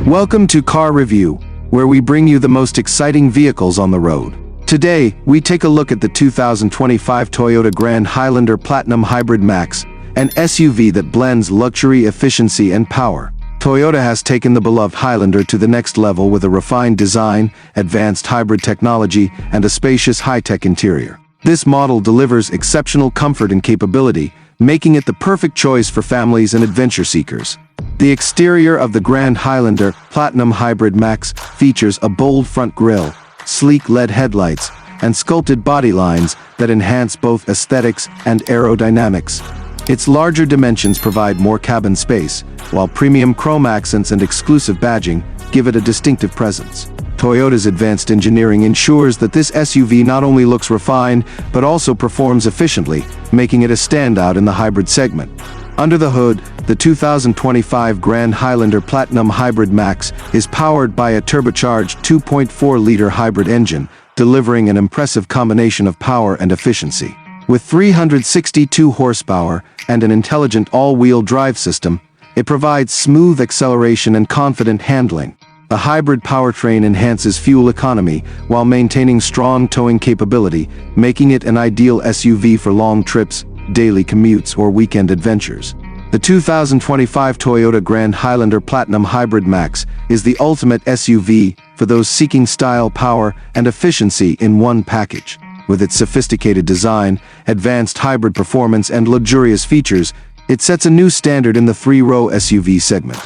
Welcome to Car Review, where we bring you the most exciting vehicles on the road. Today, we take a look at the 2025 Toyota Grand Highlander Platinum Hybrid Max, an SUV that blends luxury, efficiency, and power. Toyota has taken the beloved Highlander to the next level with a refined design, advanced hybrid technology, and a spacious high-tech interior. This model delivers exceptional comfort and capability, making it the perfect choice for families and adventure seekers. The exterior of the Grand Highlander Platinum Hybrid Max features a bold front grille, sleek LED headlights, and sculpted body lines that enhance both aesthetics and aerodynamics. Its larger dimensions provide more cabin space, while premium chrome accents and exclusive badging give it a distinctive presence. Toyota's advanced engineering ensures that this SUV not only looks refined, but also performs efficiently, making it a standout in the hybrid segment. Under the hood, the 2025 Grand Highlander Platinum Hybrid Max is powered by a turbocharged 2.4-liter hybrid engine, delivering an impressive combination of power and efficiency. With 362 horsepower and an intelligent all-wheel drive system, it provides smooth acceleration and confident handling. The hybrid powertrain enhances fuel economy while maintaining strong towing capability, making it an ideal SUV for long trips, daily commutes, or weekend adventures. The 2025 Toyota Grand Highlander Platinum Hybrid Max is the ultimate SUV for those seeking style, power, and efficiency in one package. With its sophisticated design, advanced hybrid performance, and luxurious features, it sets a new standard in the three-row SUV segment.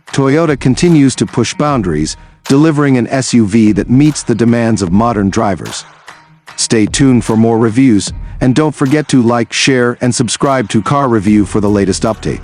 Toyota continues to push boundaries, delivering an SUV that meets the demands of modern drivers. Stay tuned for more reviews, and don't forget to like, share, and subscribe to Car Review for the latest update.